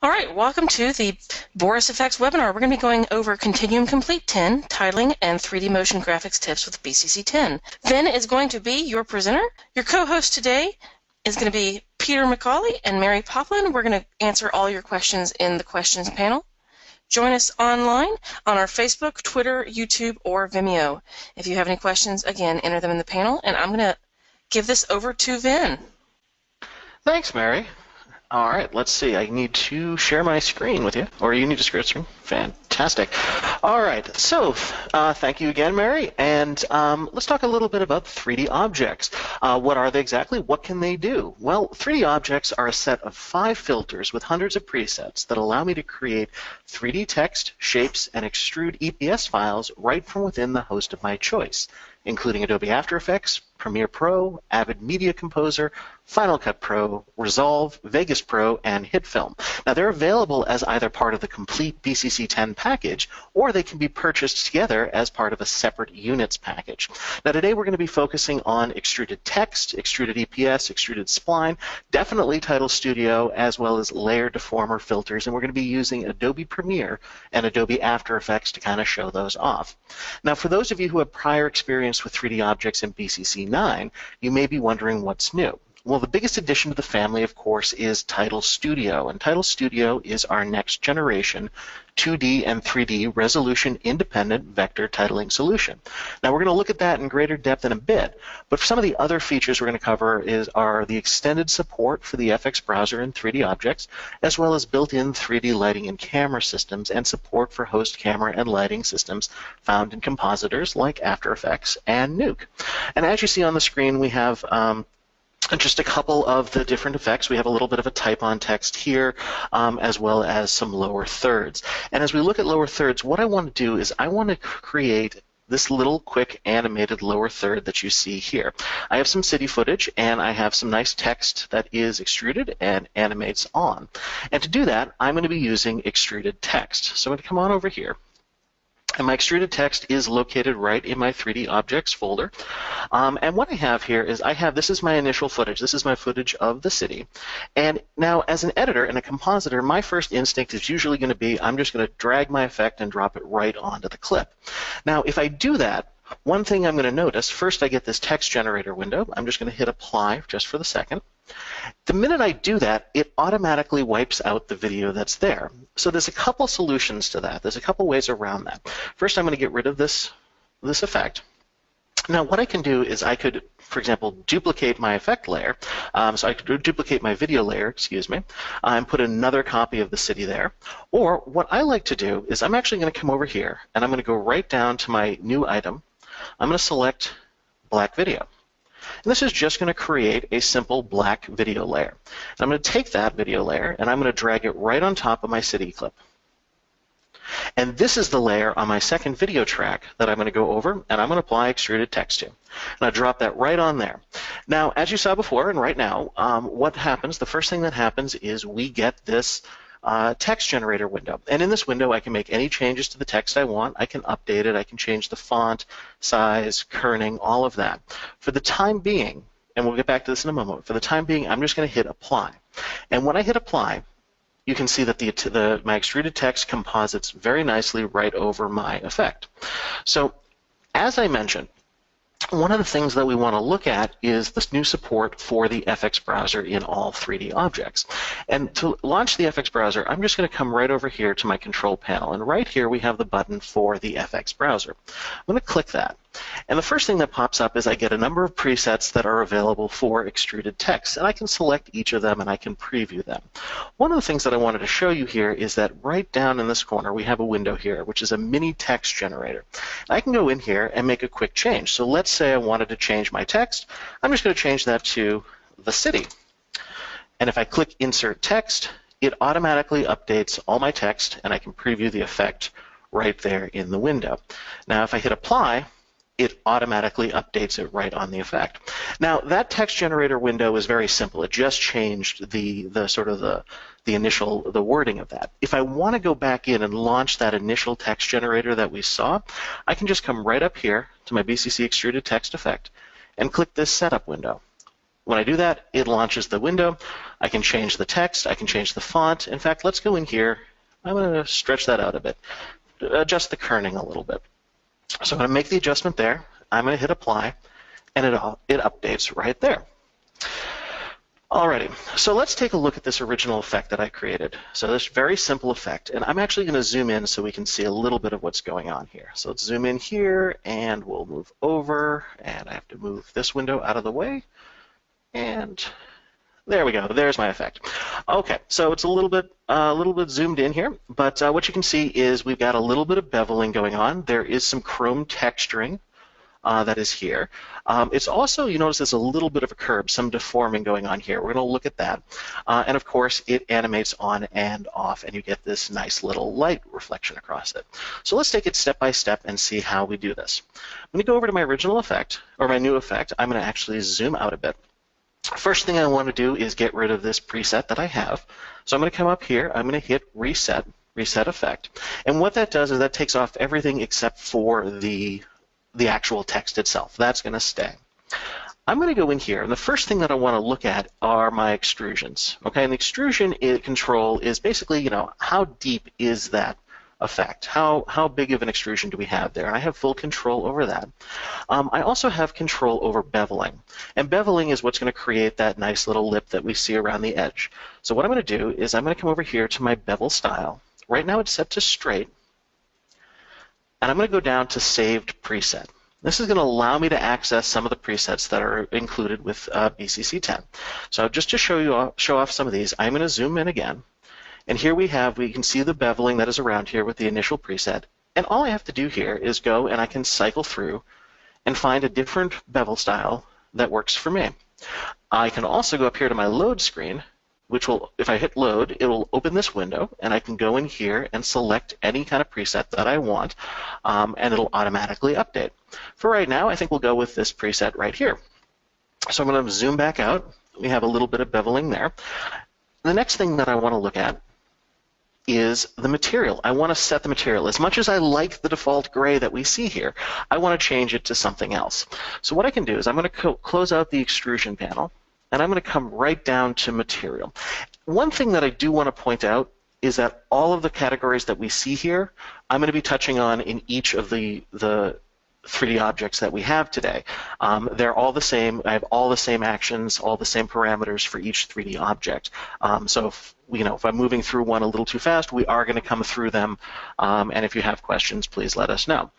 All right, welcome to the Boris FX webinar. We're going to be going over Continuum Complete 10, titling, and 3D motion graphics tips with BCC 10. Vin is going to be your presenter. Your co-host today is going to be Peter McCauley and Mary Poplin. We're going to answer all your questions in the questions panel. Join us online on our Facebook, Twitter, YouTube, or Vimeo. If you have any questions, again, enter them in the panel, and I'm going to give this over to Vin. Thanks, Mary. All right, let's see. I need to share my screen with you, or you need to share screen. Fantastic. All right, so thank you again, Mary, and let's talk a little bit about 3D objects. What are they exactly? What can they do? Well, 3D objects are a set of 5 filters with hundreds of presets that allow me to create 3D text, shapes, and extrude EPS files right from within the host of my choice, including Adobe After Effects, Premiere Pro, Avid Media Composer, Final Cut Pro, Resolve, Vegas Pro, and HitFilm. Now, they're available as either part of the complete BCC 10 package, or they can be purchased together as part of a separate units package. Now, today we're going to be focusing on Extruded Text, Extruded EPS, Extruded Spline, definitely Title Studio, as well as layer deformer filters, and we're going to be using Adobe Premiere and Adobe After Effects to kind of show those off. Now, for those of you who have prior experience with 3D objects in BCC 9, you may be wondering what's new. Well, the biggest addition to the family, of course, is Title Studio, and Title Studio is our next generation 2D and 3D resolution-independent vector titling solution. Now, we're going to look at that in greater depth in a bit, but some of the other features we're going to cover are the extended support for the FX browser in 3D objects, as well as built-in 3D lighting and camera systems, and support for host camera and lighting systems found in compositors like After Effects and Nuke. And as you see on the screen, we have just a couple of the different effects. We have a little bit of a type-on text here, as well as some lower thirds. And as we look at lower thirds, what I want to do is I want to create this little quick animated lower third that you see here. I have some city footage, and I have some nice text that is extruded and animates on. And to do that, I'm going to be using Extruded Text. So I'm going to come on over here. And my extruded text is located right in my 3D objects folder. And what I have here is this is my initial footage. This is my footage of the city. And now as an editor and a compositor, my first instinct is usually going to be I'm just going to drag my effect and drop it right onto the clip. Now if I do that, one thing I'm going to notice, first I get this text generator window. I'm just going to hit apply just for the second. The minute I do that, it automatically wipes out the video that's there. So there's a couple solutions to that. There's a couple ways around that. First, I'm going to get rid of this effect. Now, what I can do is I could, for example, duplicate my effect layer. So I could duplicate my video layer, excuse me, and put another copy of the city there. Or what I like to do is I'm actually going to come over here, and I'm going to go right down to my new item. I'm going to select black video. And this is just going to create a simple black video layer. And I'm going to take that video layer and I'm going to drag it right on top of my city clip. And this is the layer on my second video track that I'm going to go over and I'm going to apply extruded text to. And I drop that right on there. Now, as you saw before and right now, what happens, the first thing that happens is we get this text generator window. And in this window, I can make any changes to the text I want. I can update it. I can change the font, size, kerning, all of that. For the time being, and we'll get back to this in a moment, for the time being, I'm just going to hit apply. And when I hit apply, you can see that my extruded text composites very nicely right over my effect. So, as I mentioned, one of the things that we want to look at is this new support for the FX browser in all 3D objects. And to launch the FX browser, I'm just going to come right over here to my control panel. And right here we have the button for the FX browser. I'm going to click that. And the first thing that pops up is I get a number of presets that are available for extruded text. And I can select each of them and I can preview them. One of the things that I wanted to show you here is that right down in this corner we have a window here, which is a mini text generator. I can go in here and make a quick change. So let's say I wanted to change my text. I'm just going to change that to the city. And if I click Insert Text, it automatically updates all my text and I can preview the effect right there in the window. Now if I hit Apply, it automatically updates it right on the effect. Now that text generator window is very simple. It just changed the wording of that. If I want to go back in and launch that initial text generator that we saw, I can just come right up here to my BCC Extruded Text effect and click this setup window. When I do that, it launches the window. I can change the text. I can change the font. In fact, let's go in here. I'm going to stretch that out a bit, adjust the kerning a little bit. So I'm going to make the adjustment there. I'm going to hit apply, and it updates right there. Alrighty, so let's take a look at this original effect that I created. So this very simple effect, and I'm actually going to zoom in so we can see a little bit of what's going on here. So let's zoom in here, and we'll move over, and I have to move this window out of the way, and there we go. There's my effect. Okay, so it's a little bit zoomed in here, but what you can see is we've got a little bit of beveling going on. There is some chrome texturing that is here. It's also, you notice there's a little bit of a curve, some deforming going on here. We're going to look at that. And of course, it animates on and off, and you get this nice little light reflection across it. So let's take it step by step and see how we do this. I'm going to go over to my original effect, or my new effect. I'm going to actually zoom out a bit. First thing I want to do is get rid of this preset that I have. So I'm going to come up here. I'm going to hit Reset Effect. And what that does is that takes off everything except for the actual text itself. That's going to stay. I'm going to go in here, and the first thing that I want to look at are my extrusions. Okay, and the extrusion control is basically, how deep is that effect? How big of an extrusion do we have there? And I have full control over that. I also have control over beveling. And beveling is what's going to create that nice little lip that we see around the edge. So what I'm going to do is I'm going to come over here to my bevel style. Right now it's set to straight. And I'm going to go down to Saved Preset. This is going to allow me to access some of the presets that are included with BCC 10. So just to show off some of these, I'm going to zoom in again. And here we can see the beveling that is around here with the initial preset. And all I have to do here is go and I can cycle through and find a different bevel style that works for me. I can also go up here to my load screen, which will, if I hit load, it will open this window, and I can go in here and select any kind of preset that I want, and it'll automatically update. For right now, I think we'll go with this preset right here. So I'm going to zoom back out. We have a little bit of beveling there. The next thing that I want to look at is the material. I want to set the material. As much as I like the default gray that we see here, I want to change it to something else. So what I can do is I'm going to close out the extrusion panel, and I'm going to come right down to material. One thing that I do want to point out is that all of the categories that we see here, I'm going to be touching on in each of the 3D objects that we have today. They're all the same. I have all the same actions, all the same parameters for each 3D object. So if I'm moving through one a little too fast, we are going to come through them. And if you have questions, please let us know.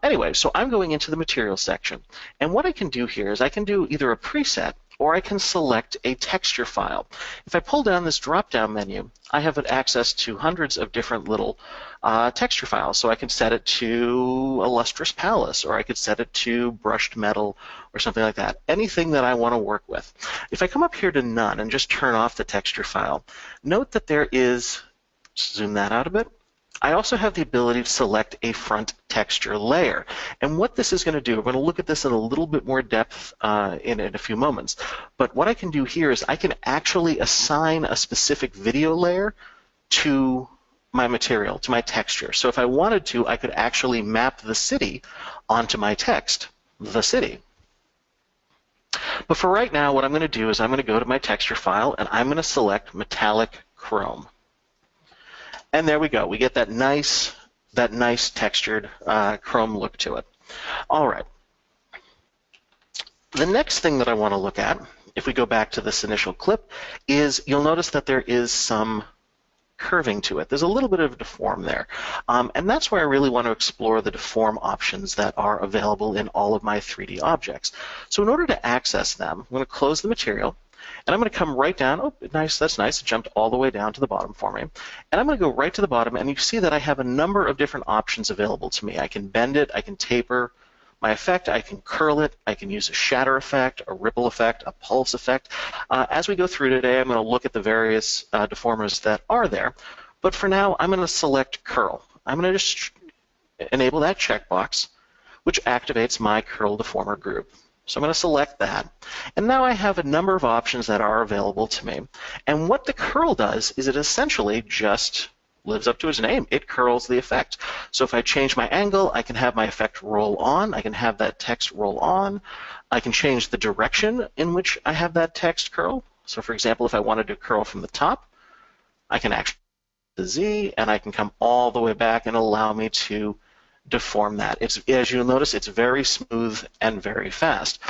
Anyway, so I'm going into the material section. And what I can do here is I can do either a preset or I can select a texture file. If I pull down this drop-down menu, I have access to hundreds of different little texture files. So I can set it to a lustrous palace, or I could set it to brushed metal, or something like that. Anything that I want to work with. If I come up here to None and just turn off the texture file, note that there is, zoom that out a bit, I also have the ability to select a front texture layer. And what this is going to do, we're going to look at this in a little bit more depth in a few moments. But what I can do here is I can actually assign a specific video layer to my material, to my texture. So if I wanted to, I could actually map the city onto my text, the city. But for right now, what I'm going to do is I'm going to go to my texture file, and I'm going to select Metallic Chrome. And there we go. We get that nice textured chrome look to it. All right. The next thing that I want to look at, if we go back to this initial clip, is you'll notice that there is some curving to it. There's a little bit of deform there. And that's where I really want to explore the deform options that are available in all of my 3D objects. So in order to access them, I'm going to close the material. And I'm going to come right down. Oh, nice, that's nice. It jumped all the way down to the bottom for me. And I'm going to go right to the bottom, and you see that I have a number of different options available to me. I can bend it, I can taper my effect, I can curl it, I can use a shatter effect, a ripple effect, a pulse effect. As we go through today, I'm going to look at the various deformers that are there. But for now, I'm going to select curl. I'm going to just enable that checkbox, which activates my curl deformer group. So I'm going to select that. And now I have a number of options that are available to me. And what the curl does is it essentially just lives up to its name. It curls the effect. So if I change my angle, I can have my effect roll on. I can have that text roll on. I can change the direction in which I have that text curl. So for example, if I wanted to curl from the top, I can actually the Z, and I can come all the way back and allow me to deform that. As you'll notice, it's very smooth and very fast.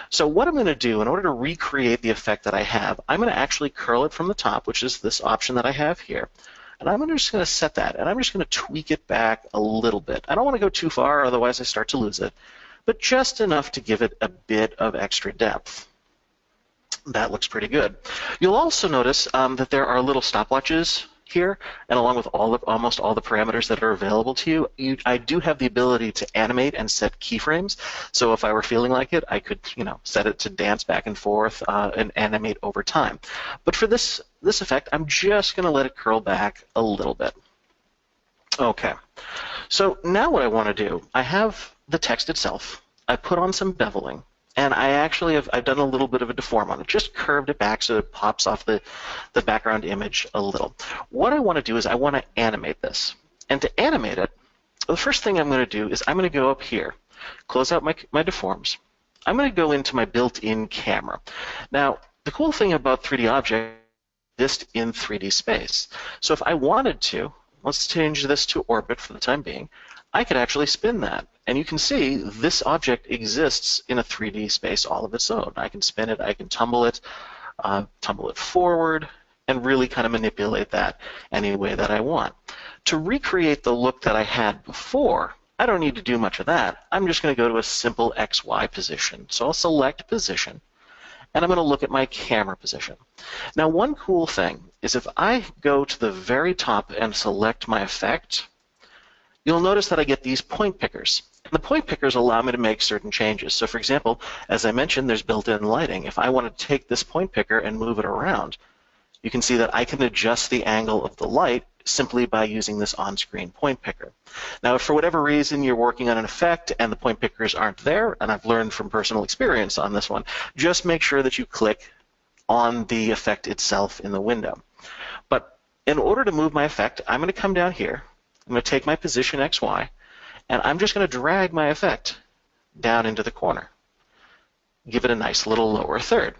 So what I'm going to do in order to recreate the effect that I have, I'm going to actually curl it from the top, which is this option that I have here. And I'm just going to set that, and I'm just going to tweak it back a little bit. I don't want to go too far, otherwise I start to lose it, but just enough to give it a bit of extra depth. That looks pretty good. You'll also notice that there are little stopwatches here, and along with almost all the parameters that are available to you, I do have the ability to animate and set keyframes. So if I were feeling like it, I could, set it to dance back and forth and animate over time. But for this effect, I'm just going to let it curl back a little bit. Okay. So now what I want to do, I have the text itself. I put on some beveling. And I've done a little bit of a deform on it, just curved it back so it pops off the background image a little. What I want to do is I want to animate this. And to animate it, the first thing I'm going to do is I'm going to go up here, close out my deforms. I'm going to go into my built-in camera. Now, the cool thing about 3D objects is just in 3D space. So if I wanted to, let's change this to orbit for the time being, I could actually spin that. And you can see this object exists in a 3D space all of its own. I can spin it, I can tumble it forward, and really kind of manipulate that any way that I want. To recreate the look that I had before, I don't need to do much of that. I'm just going to go to a simple XY position. So I'll select position, and I'm going to look at my camera position. Now, one cool thing is if I go to the very top and select my effect, you'll notice that I get these point pickers. And the point pickers allow me to make certain changes. So for example, as I mentioned, there's built-in lighting. If I want to take this point picker and move it around, you can see that I can adjust the angle of the light simply by using this on-screen point picker. Now, if for whatever reason you're working on an effect and the point pickers aren't there, and I've learned from personal experience on this one, just make sure that you click on the effect itself in the window. But in order to move my effect, I'm going to come down here. I'm going to take my position XY, and I'm just going to drag my effect down into the corner. Give it a nice little lower third.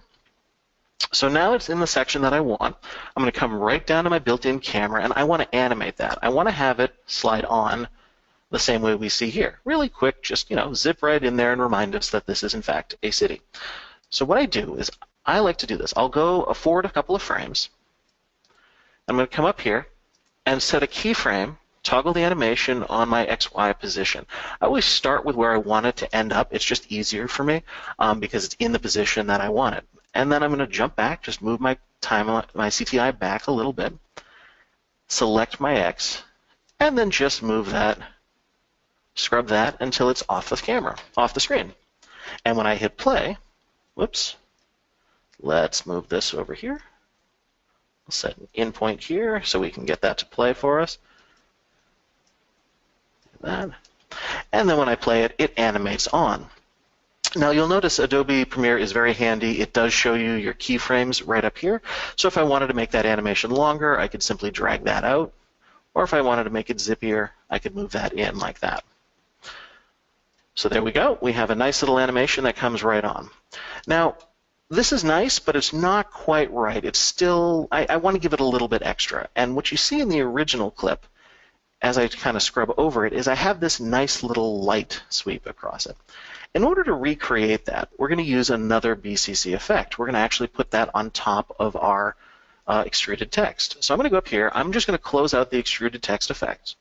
So now it's in the section that I want. I'm going to come right down to my built-in camera, and I want to animate that. I want to have it slide on the same way we see here. Really quick, just zip right in there and remind us that this is in fact a city. So what I do is I like to do this. I'll go forward a couple of frames. I'm going to come up here and set a keyframe, toggle the animation on my XY position. I always start with where I want it to end up. It's just easier for me because it's in the position that I want it. And then I'm going to jump back, just move my CTI back a little bit, select my X, and then just move that, scrub that until it's off the camera, off the screen. And when I hit play, whoops, let's move this over here. We'll set an in point here so we can get that to play for us. That. And then when I play it, it animates on. Now you'll notice Adobe Premiere is very handy. It does show you your keyframes right up here. So if I wanted to make that animation longer, I could simply drag that out. Or if I wanted to make it zippier, I could move that in like that. So there we go. We have a nice little animation that comes right on. Now, this is nice, but it's not quite right. It's still, I want to give it a little bit extra. And what you see in the original clip, as I kind of scrub over it, is I have this nice little light sweep across it. In order to recreate that, we're going to use another BCC effect. We're going to actually put that on top of our extruded text. So I'm going to go up here. I'm just going to close out the extruded text effect.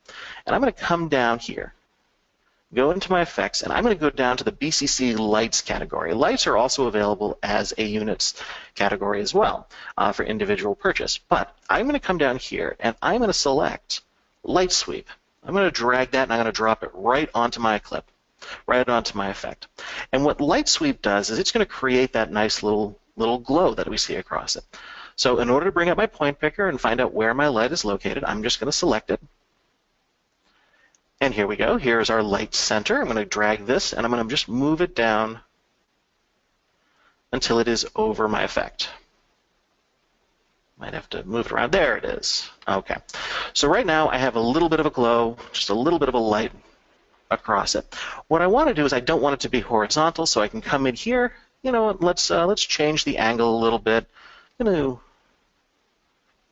And I'm going to come down here, go into my effects, and I'm going to go down to the BCC lights category. Lights are also available as a units category as well for individual purchase. But I'm going to come down here, and I'm going to select light sweep. I'm going to drag that, and I'm going to drop it right onto my clip, right onto my effect. And what light sweep does is it's going to create that nice little glow that we see across it. So in order to bring up my point picker and find out where my light is located, I'm just going to select it. And here we go. Here's our light center. I'm going to drag this, and I'm going to just move it down until it is over my effect. Might have to move it around. There it is. Okay. So right now I have a little bit of a glow, just a little bit of a light across it. What I want to do is I don't want it to be horizontal, so I can come in here. You know what? Let's change the angle a little bit. I'm going to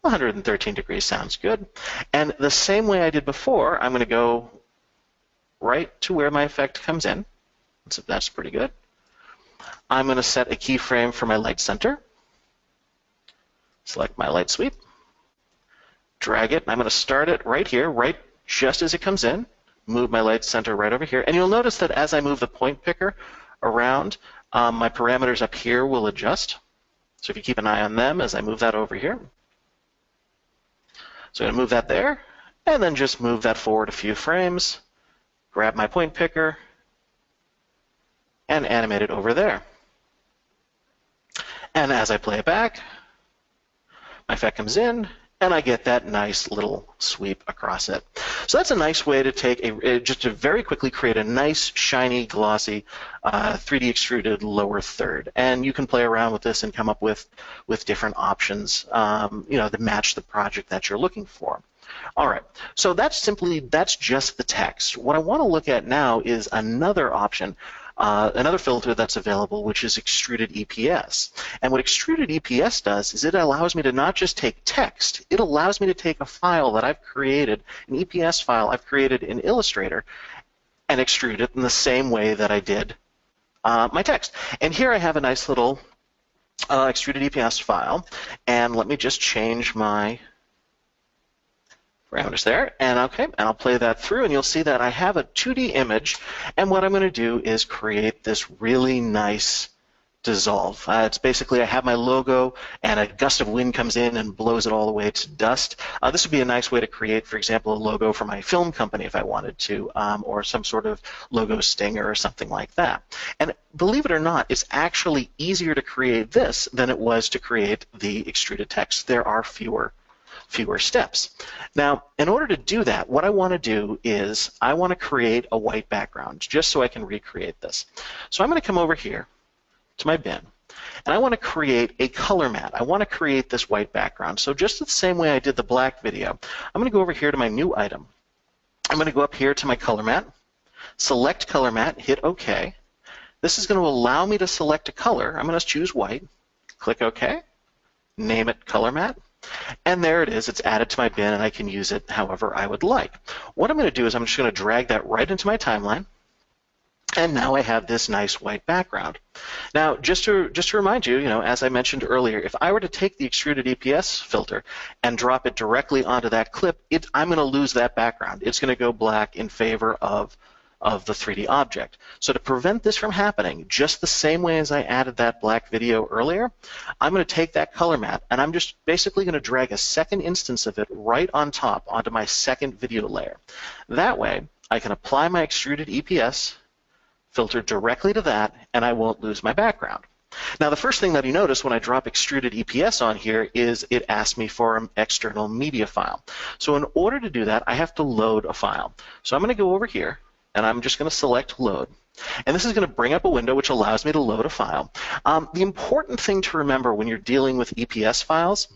113 degrees sounds good. And the same way I did before, I'm going to go right to where my effect comes in. So that's pretty good. I'm going to set a keyframe for my light center. Select my light sweep. Drag it. I'm going to start it right here, right just as it comes in. Move my light center right over here. And you'll notice that as I move the point picker around, my parameters up here will adjust. So if you keep an eye on them as I move that over here. So I'm going to move that there, and then just move that forward a few frames, grab my point picker, and animate it over there. And as I play it back, my effect comes in, and I get that nice little sweep across it. So that's a nice way to take just to very quickly create a nice, shiny, glossy 3D extruded lower third. And you can play around with this and come up with different options, to match the project that you're looking for. All right, so that's just the text. What I want to look at now is another option. Another filter that's available, which is Extruded EPS. And what Extruded EPS does is it allows me to not just take text, it allows me to take a file that I've created, an EPS file I've created in Illustrator, and extrude it in the same way that I did my text. And here I have a nice little Extruded EPS file, and let me just change my parameters there, and okay, and I'll play that through, and you'll see that I have a 2D image, and what I'm going to do is create this really nice dissolve. It's basically I have my logo, and a gust of wind comes in and blows it all the way to dust. This would be a nice way to create, for example, a logo for my film company if I wanted to, or some sort of logo stinger or something like that. And believe it or not, it's actually easier to create this than it was to create the extruded text. There are fewer steps. Now, in order to do that, what I want to do is I want to create a white background just so I can recreate this. So I'm going to come over here to my bin, and I want to create a color mat. I want to create this white background. So just the same way I did the black video, I'm going to go over here to my new item. I'm going to go up here to my color mat, select color mat, hit OK. This is going to allow me to select a color. I'm going to choose white, click OK, name it color mat. And there it is. It's added to my bin, and I can use it however I would like. What I'm going to do is I'm just going to drag that right into my timeline, and now I have this nice white background. Now, just to remind you, as I mentioned earlier, if I were to take the Extruded EPS filter and drop it directly onto that clip, I'm going to lose that background. It's going to go black in favor of the 3D object. So to prevent this from happening, just the same way as I added that black video earlier, I'm going to take that color mat, and I'm just basically going to drag a second instance of it right on top onto my second video layer. That way, I can apply my Extruded EPS filter directly to that, and I won't lose my background. Now, the first thing that you notice when I drop Extruded EPS on here is it asks me for an external media file. So in order to do that, I have to load a file. So I'm going to go over here, and I'm just going to select load. And this is going to bring up a window which allows me to load a file. The important thing to remember when you're dealing with EPS files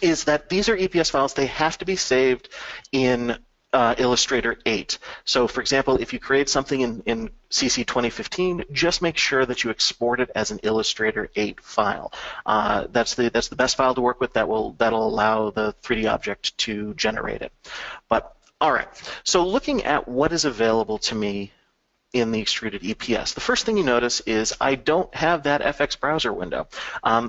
is that these are EPS files. They have to be saved in Illustrator 8. So for example, if you create something in CC 2015, just make sure that you export it as an Illustrator 8 file. That's the best file to work with. That'll allow the 3D object to generate it. But all right, so looking at what is available to me in the Extruded EPS, the first thing you notice is I don't have that FX browser window.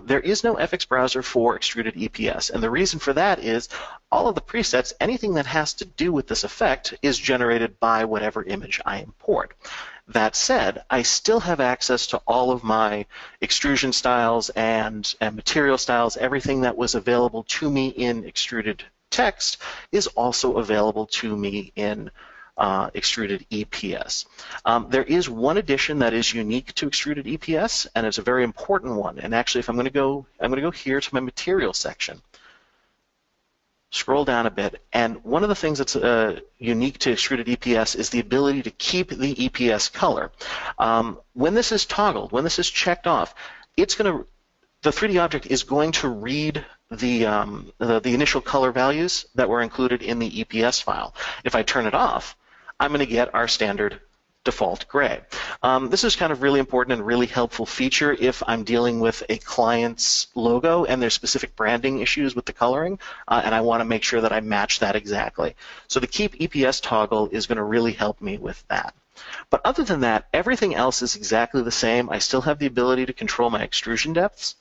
There is no FX browser for Extruded EPS, and the reason for that is all of the presets, anything that has to do with this effect, is generated by whatever image I import. That said, I still have access to all of my extrusion styles and material styles. Everything that was available to me in Extruded Text is also available to me in Extruded EPS. There is one addition that is unique to Extruded EPS, and it's a very important one. And actually, if I'm going to go here to my material section, scroll down a bit, and one of the things that's unique to Extruded EPS is the ability to keep the EPS color. When this is toggled, when this is checked off, the 3D object is going to read the initial color values that were included in the EPS file. If I turn it off, I'm going to get our standard default gray. This is kind of really important and really helpful feature if I'm dealing with a client's logo and there's specific branding issues with the coloring, and I want to make sure that I match that exactly. So the Keep EPS toggle is going to really help me with that. But other than that, everything else is exactly the same. I still have the ability to control my extrusion depths,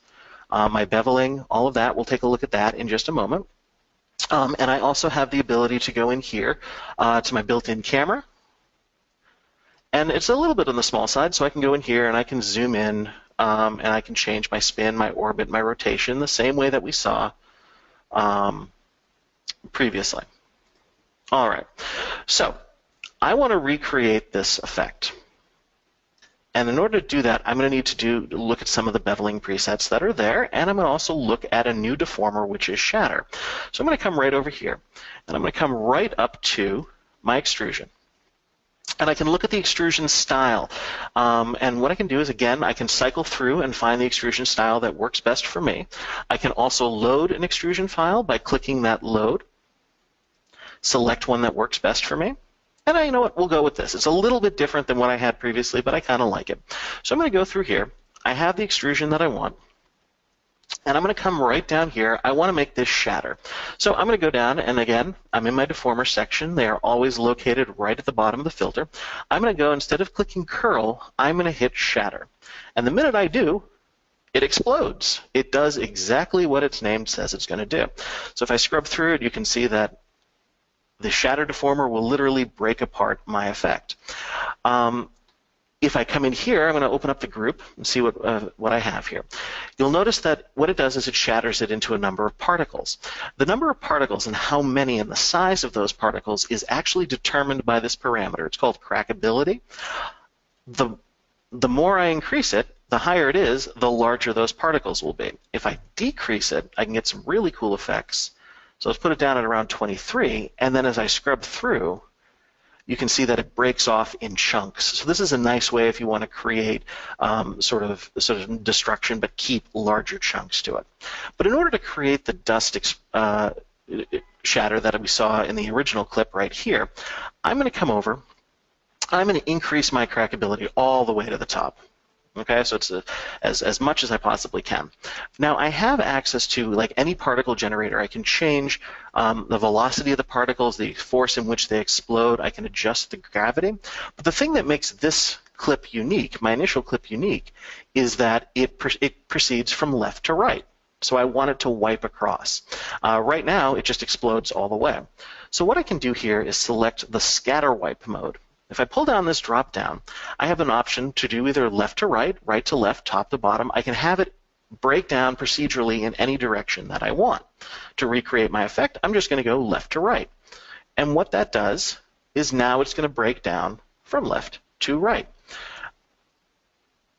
my beveling, all of that. We'll take a look at that in just a moment. And I also have the ability to go in here to my built-in camera. And it's a little bit on the small side, so I can go in here and I can zoom in and I can change my spin, my orbit, my rotation the same way that we saw previously. All right, so I want to recreate this effect. And in order to do that, I'm going to need to look at some of the beveling presets that are there, and I'm going to also look at a new deformer, which is shatter. So I'm going to come right over here, and I'm going to come right up to my extrusion. And I can look at the extrusion style. And what I can do is, again, I can cycle through and find the extrusion style that works best for me. I can also load an extrusion file by clicking that load, select one that works best for me. And you know what, we'll go with this. It's a little bit different than what I had previously, but I kind of like it. So I'm going to go through here. I have the extrusion that I want. And I'm going to come right down here. I want to make this shatter. So I'm going to go down, and again, I'm in my deformer section. They are always located right at the bottom of the filter. I'm going to go, instead of clicking curl, I'm going to hit shatter. And the minute I do, it explodes. It does exactly what its name says it's going to do. So if I scrub through it, you can see that the shatter deformer will literally break apart my effect. If I come in here, I'm going to open up the group and see what I have here. You'll notice that what it does is it shatters it into a number of particles. The number of particles and how many and the size of those particles is actually determined by this parameter. It's called crackability. The more I increase it, the higher it is, the larger those particles will be. If I decrease it, I can get some really cool effects. So let's put it down at around 23, and then as I scrub through, you can see that it breaks off in chunks. So this is a nice way if you want to create sort of destruction but keep larger chunks to it. But in order to create the dust shatter that we saw in the original clip right here, I'm going to come over. I'm going to increase my crackability all the way to the top. Okay, so it's as much as I possibly can. Now I have access to, like any particle generator, I can change the velocity of the particles, the force in which they explode. I can adjust the gravity. But the thing that makes this clip unique, my initial clip unique, is that it proceeds from left to right. So I want it to wipe across. Right now, it just explodes all the way. So what I can do here is select the scatter wipe mode. If I pull down this drop down, I have an option to do either left to right, right to left, top to bottom. I can have it break down procedurally in any direction that I want. To recreate my effect, I'm just going to go left to right. And what that does is now it's going to break down from left to right.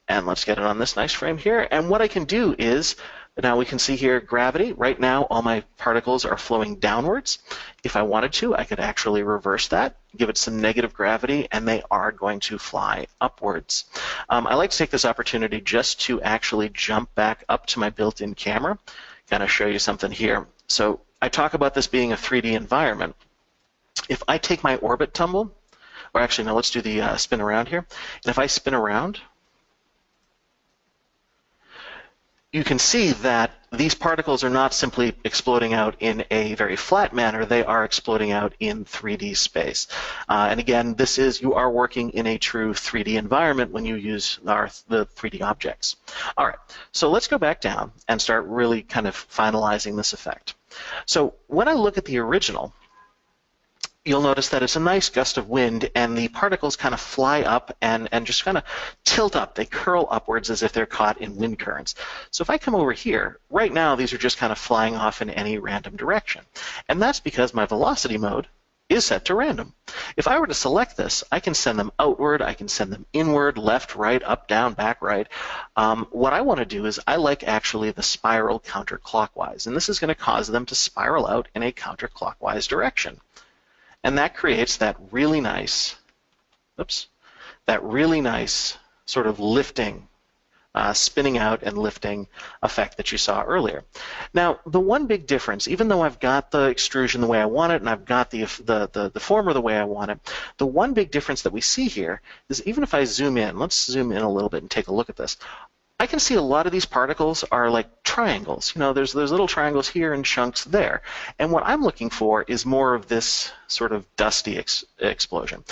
And let's get it on this nice frame here. And what I can do is, now we can see here gravity. Right now, all my particles are flowing downwards. If I wanted to, I could actually reverse that, give it some negative gravity, and they are going to fly upwards. I like to take this opportunity just to actually jump back up to my built-in camera, kind of show you something here. So I talk about this being a 3D environment. If I take my orbit tumble, or actually, no, let's do the spin around here. And if I spin around, you can see that these particles are not simply exploding out in a very flat manner, they are exploding out in 3D space. And again, you are working in a true 3D environment when you use the 3D objects. All right, so let's go back down and start really kind of finalizing this effect. So when I look at the original, you'll notice that it's a nice gust of wind and the particles kind of fly up and just kind of tilt up. They curl upwards as if they're caught in wind currents. So if I come over here, right now these are just kind of flying off in any random direction. And that's because my velocity mode is set to random. If I were to select this, I can send them outward, I can send them inward, left, right, up, down, back, right. What I want to do is I like actually the spiral counterclockwise. And this is going to cause them to spiral out in a counterclockwise direction. And that creates that really nice sort of lifting spinning out and lifting effect that you saw earlier. Now, the one big difference, even though I've got the extrusion the way I want it and I've got the deformer the way I want it, the one big difference that we see here is even if I zoom in, let's zoom in a little bit and take a look at this. I can see a lot of these particles are like triangles. You know, there's little triangles here and chunks there. And what I'm looking for is more of this sort of dusty explosion.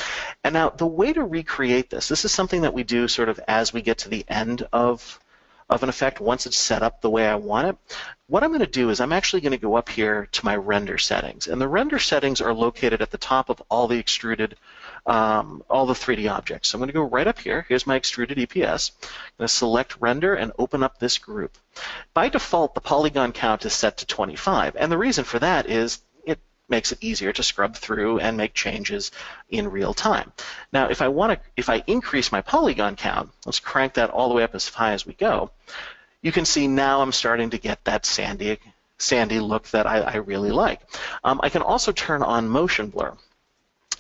And now the way to recreate this is something that we do sort of as we get to the end of an effect, once it's set up the way I want it. What I'm going to do is I'm actually going to go up here to my render settings. And the render settings are located at the top of all the extruded all the 3D objects. So I'm going to go right up here. Here's my Extruded EPS. I'm going to select Render and open up this group. By default, the polygon count is set to 25, and the reason for that is it makes it easier to scrub through and make changes in real time. Now, if I increase my polygon count, let's crank that all the way up as high as we go. You can see now I'm starting to get that sandy look that I really like. I can also turn on motion blur,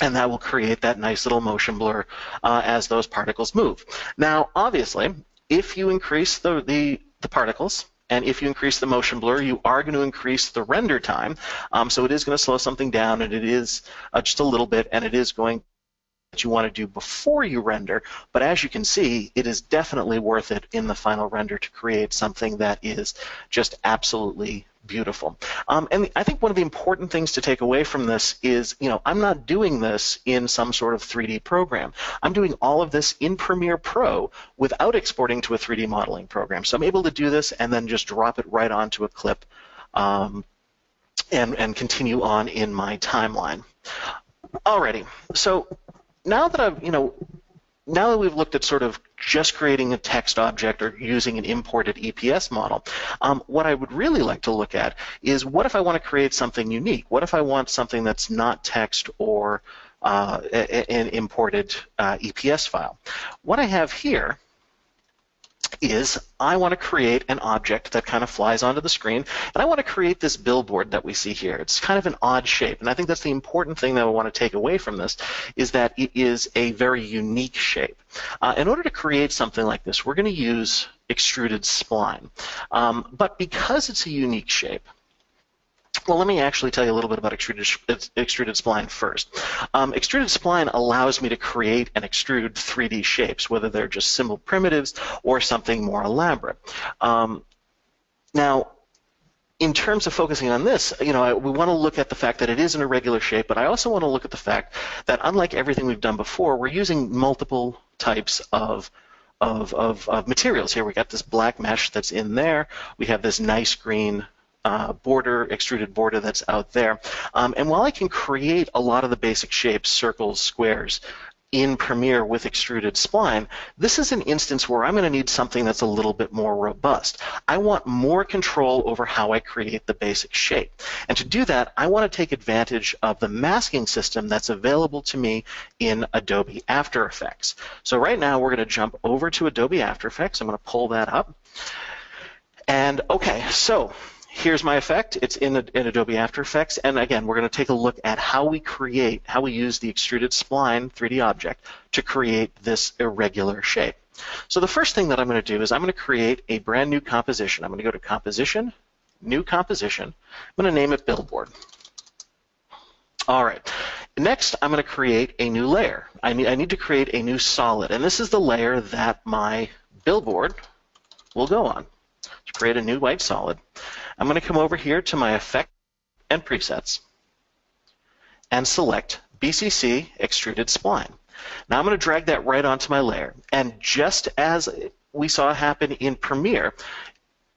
and that will create that nice little motion blur as those particles move. Now, obviously, if you increase the particles and if you increase the motion blur, you are going to increase the render time. So it is going to slow something down, and it is just a little bit, and it is going that you want to do before you render, but as you can see, it is definitely worth it in the final render to create something that is just absolutely beautiful. And I think one of the important things to take away from this is, you know, I'm not doing this in some sort of 3D program. I'm doing all of this in Premiere Pro without exporting to a 3D modeling program. So I'm able to do this and then just drop it right onto a clip and continue on in my timeline. Alrighty, so now that we've looked at sort of just creating a text object or using an imported EPS model, what I would really like to look at is what if I want to create something unique? What if I want something that's not text or an imported EPS file? What I have here is I want to create an object that kind of flies onto the screen, and I want to create this billboard that we see here. It's kind of an odd shape, and I think that's the important thing that I want to take away from this, is that it is a very unique shape. In order to create something like this, we're going to use extruded spline. But because it's a unique shape, well, let me actually tell you a little bit about extruded spline first. Extruded spline allows me to create and extrude 3D shapes, whether they're just simple primitives or something more elaborate. Now, in terms of focusing on this, you know, we want to look at the fact that it is an irregular shape, but I also want to look at the fact that unlike everything we've done before, we're using multiple types of materials here. We got this black mesh that's in there. We have this nice green extruded border that's out there. And while I can create a lot of the basic shapes, circles, squares, in Premiere with extruded spline, this is an instance where I'm going to need something that's a little bit more robust. I want more control over how I create the basic shape. And to do that, I want to take advantage of the masking system that's available to me in Adobe After Effects. So right now, we're going to jump over to Adobe After Effects. I'm going to pull that up. And okay, so here's my effect. It's in Adobe After Effects, and again, we're going to take a look at how we use the extruded spline 3D object to create this irregular shape. So the first thing that I'm going to do is I'm going to create a brand new composition. I'm going to go to Composition, New Composition. I'm going to name it Billboard. All right. Next, I'm going to create a new layer. I need to create a new solid, and this is the layer that my billboard will go on. To create a new white solid, I'm going to come over here to my Effect and Presets and select BCC Extruded Spline. Now I'm going to drag that right onto my layer, and just as we saw happen in Premiere,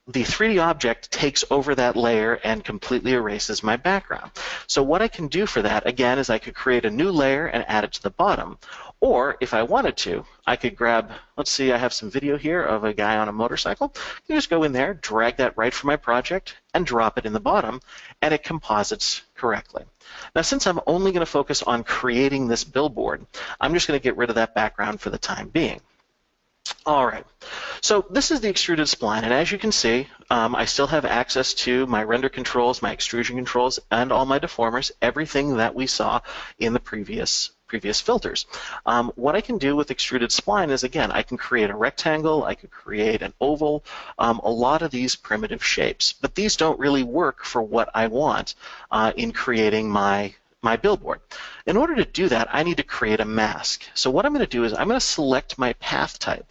the 3D object takes over that layer and completely erases my background. So what I can do for that, again, is I could create a new layer and add it to the bottom. Or if I wanted to, I could grab, let's see, I have some video here of a guy on a motorcycle. You can just go in there, drag that right from my project, and drop it in the bottom, and it composites correctly. Now, since I'm only going to focus on creating this billboard, I'm just going to get rid of that background for the time being. All right, so this is the extruded spline, and as you can see, I still have access to my render controls, my extrusion controls, and all my deformers, everything that we saw in the previous previous filters. What I can do with Extruded Spline is, again, I can create a rectangle, I could create an oval, a lot of these primitive shapes. But these don't really work for what I want in creating my billboard. In order to do that, I need to create a mask. So what I'm going to do is I'm going to select my path type.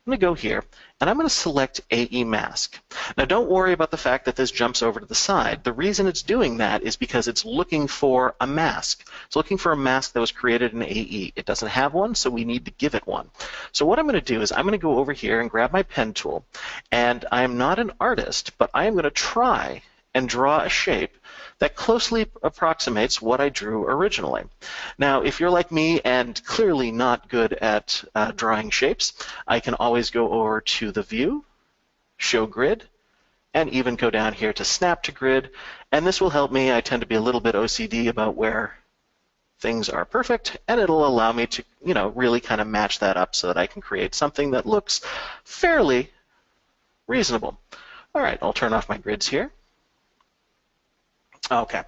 I'm going to go here, and I'm going to select AE Mask. Now, don't worry about the fact that this jumps over to the side. The reason it's doing that is because it's looking for a mask. It's looking for a mask that was created in AE. It doesn't have one, so we need to give it one. So what I'm going to do is I'm going to go over here and grab my pen tool, and I am not an artist, but I am going to try and draw a shape that closely approximates what I drew originally. Now, if you're like me and clearly not good at drawing shapes, I can always go over to the View, Show Grid, and even go down here to Snap to Grid, and this will help me. I tend to be a little bit OCD about where things are perfect, and it'll allow me to, really kind of match that up so that I can create something that looks fairly reasonable. All right, I'll turn off my grids here. Okay,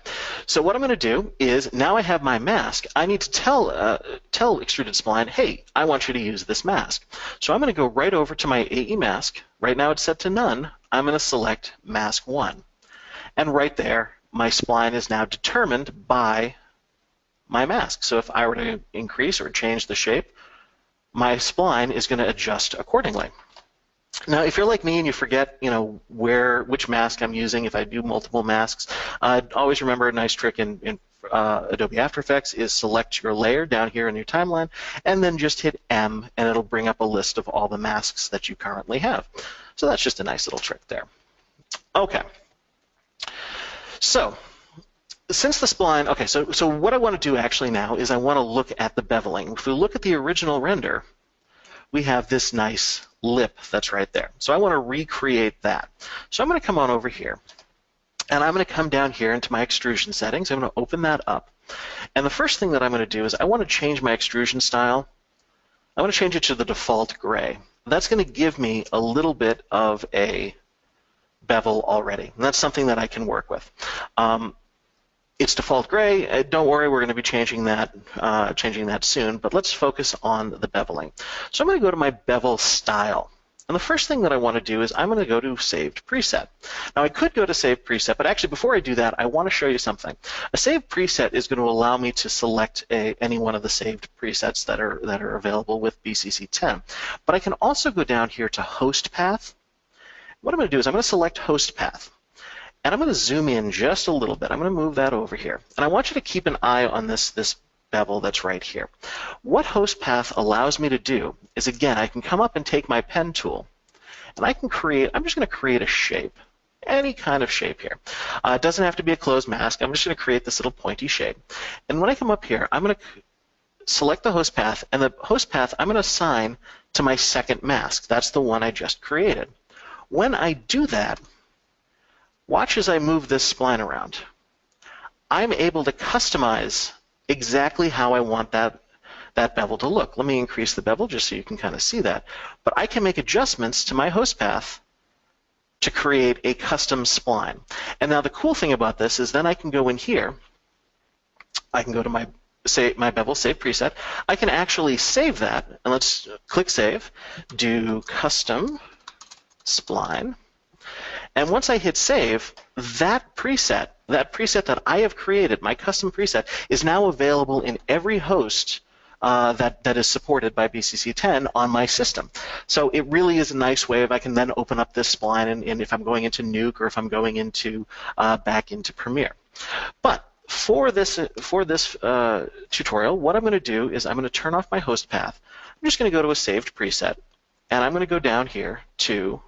so what I'm going to do is now I have my mask. I need to tell Extruded Spline, hey, I want you to use this mask. So I'm going to go right over to my AE mask. Right now it's set to none. I'm going to select Mask 1. And right there, my spline is now determined by my mask. So if I were to increase or change the shape, my spline is going to adjust accordingly. Now, if you're like me and you forget, which mask I'm using, if I do multiple masks, always remember a nice trick in Adobe After Effects is select your layer down here in your timeline, and then just hit M, and it'll bring up a list of all the masks that you currently have. So that's just a nice little trick there. Okay. So, since the spline, okay, so what I want to do actually now is I want to look at the beveling. If we look at the original render, we have this nice lip that's right there. So I want to recreate that. So I'm going to come on over here, and I'm going to come down here into my extrusion settings. I'm going to open that up. And the first thing that I'm going to do is I want to change my extrusion style. I want to change it to the default gray. That's going to give me a little bit of a bevel already. And that's something that I can work with. It's default gray. Don't worry, we're going to be changing that soon, but let's focus on the beveling. So I'm going to go to my bevel style. And the first thing that I want to do is I'm going to go to Saved Preset. Now, I could go to Saved Preset, but actually before I do that, I want to show you something. A Saved Preset is going to allow me to select any one of the saved presets that are available with BCC 10. But I can also go down here to Host Path. What I'm going to do is I'm going to select Host Path. And I'm going to zoom in just a little bit. I'm going to move that over here. And I want you to keep an eye on this bevel that's right here. What Host Path allows me to do is, again, I can come up and take my pen tool, and I'm just going to create a shape, any kind of shape here. It doesn't have to be a closed mask. I'm just going to create this little pointy shape. And when I come up here, I'm going to select the Host Path, and the Host Path I'm going to assign to my second mask. That's the one I just created. When I do that, watch as I move this spline around. I'm able to customize exactly how I want that bevel to look. Let me increase the bevel just so you can kind of see that. But I can make adjustments to my host path to create a custom spline. And now the cool thing about this is then I can go in here. I can go to my bevel save preset. I can actually save that. And let's click Save, do Custom Spline. And once I hit save, that preset that I have created, my custom preset, is now available in every host that is supported by BCC 10 on my system. So it really is a nice way of I can then open up this spline and if I'm going into Nuke or if I'm going into back into Premiere. But for this tutorial, what I'm going to do is I'm going to turn off my host path. I'm just going to go to a saved preset, and I'm going to go down here to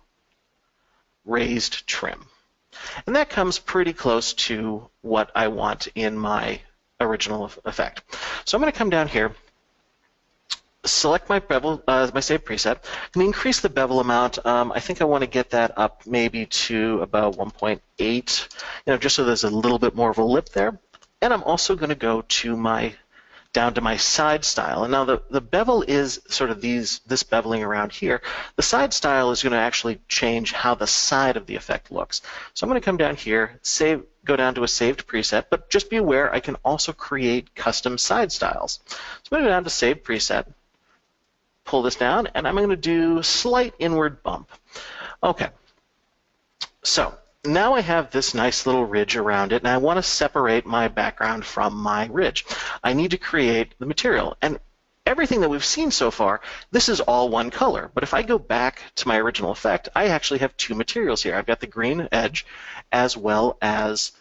Raised Trim. And that comes pretty close to what I want in my original effect. So I'm going to come down here, select my bevel, my save preset, and increase the bevel amount. I think I want to get that up maybe to about 1.8, just so there's a little bit more of a lip there. And I'm also going to go to my down to my side style. And now the bevel is sort of this beveling around here. The side style is going to actually change how the side of the effect looks. So I'm going to come down here, go down to a saved preset, but just be aware I can also create custom side styles. So I'm going to go down to Save Preset, pull this down, and I'm going to do slight inward bump. Okay, so now I have this nice little ridge around it, and I want to separate my background from my ridge. I need to create the material, and everything that we've seen so far, this is all one color. But if I go back to my original effect, I actually have two materials here. I've got the green edge as well as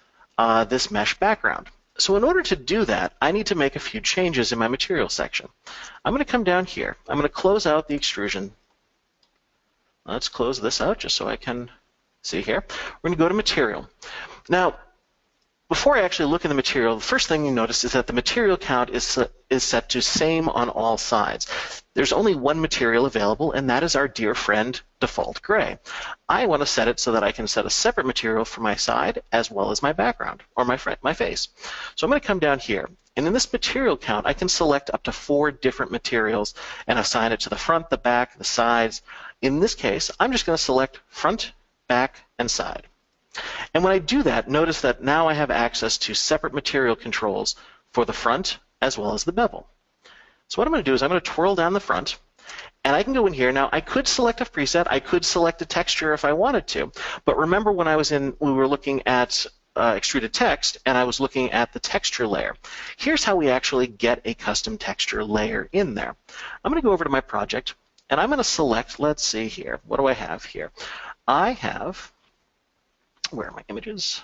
this mesh background. So in order to do that, I need to make a few changes in my material section. I'm going to come down here. I'm going to close out the extrusion. Let's close this out just so I can see here. We're going to go to Material. Now, before I actually look at the material, the first thing you notice is that the material count is set to same on all sides. There's only one material available, and that is our dear friend default gray. I want to set it so that I can set a separate material for my side as well as my background, or my face. So I'm going to come down here, and in this material count, I can select up to 4 different materials and assign it to the front, the back, the sides. In this case, I'm just going to select front, back, and side. And when I do that, notice that now I have access to separate material controls for the front as well as the bevel. So what I'm going to do is I'm going to twirl down the front, and I can go in here. Now, I could select a preset. I could select a texture if I wanted to. But remember when we were looking at Extruded Text, and I was looking at the texture layer. Here's how we actually get a custom texture layer in there. I'm going to go over to my project, and I'm going to select, let's see here, what do I have here? I have, where are my images?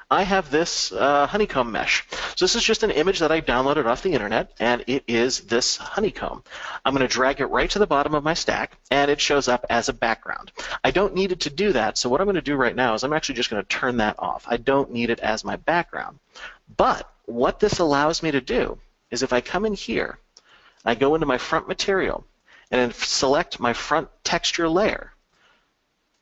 I have this honeycomb mesh. So this is just an image that I downloaded off the internet, and it is this honeycomb. I'm going to drag it right to the bottom of my stack, and it shows up as a background. I don't need it to do that, so what I'm going to do right now is I'm actually just going to turn that off. I don't need it as my background. But what this allows me to do is if I come in here, I go into my front material, and then select my front texture layer,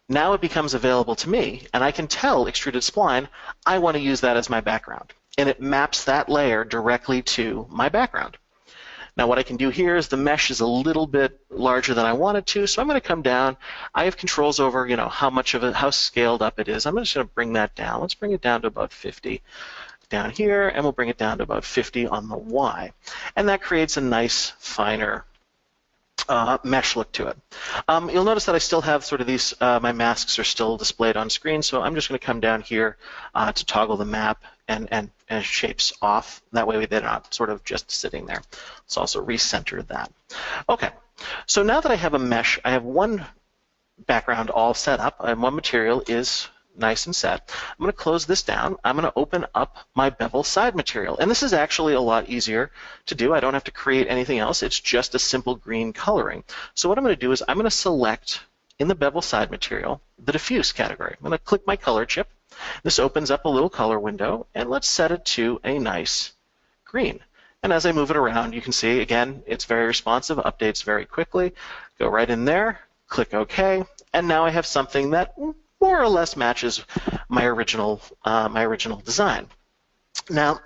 now it becomes available to me, and I can tell Extruded Spline I want to use that as my background. And it maps that layer directly to my background. Now what I can do here is the mesh is a little bit larger than I want it to, so I'm going to come down. I have controls over how scaled up it is. I'm just going to bring that down. Let's bring it down to about 50 down here, and we'll bring it down to about 50 on the Y. And that creates a nice, finer mesh look to it. You'll notice that I still have sort of these, my masks are still displayed on screen, so I'm just going to come down here to toggle the map and shapes off. That way they're not sort of just sitting there. Let's also recenter that. Okay, so now that I have a mesh, I have one background all set up, and one material is nice and set. I'm going to close this down. I'm going to open up my bevel side material. And this is actually a lot easier to do. I don't have to create anything else. It's just a simple green coloring. So what I'm going to do is I'm going to select in the bevel side material the diffuse category. I'm going to click my color chip. This opens up a little color window, and let's set it to a nice green. And as I move it around, you can see, again, it's very responsive, updates very quickly. Go right in there, click OK, and now I have something that more or less matches my original design. Now,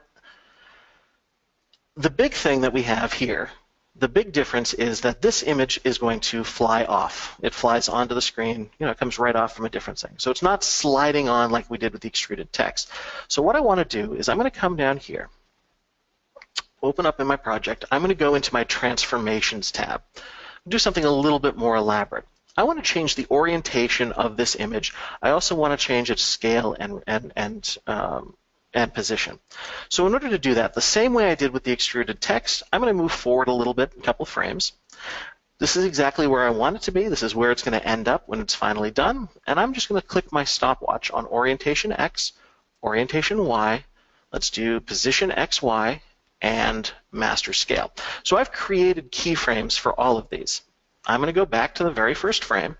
the big thing that we have here, the big difference is that this image is going to fly off. It flies onto the screen. It comes right off from a different thing. So it's not sliding on like we did with the extruded text. So what I want to do is I'm going to come down here, open up in my project. I'm going to go into my Transformations tab, do something a little bit more elaborate. I want to change the orientation of this image. I also want to change its scale and position. So in order to do that, the same way I did with the extruded text, I'm going to move forward a little bit, a couple frames. This is exactly where I want it to be. This is where it's going to end up when it's finally done. And I'm just going to click my stopwatch on orientation X, orientation Y. Let's do position XY and master scale. So I've created keyframes for all of these. I'm going to go back to the very first frame,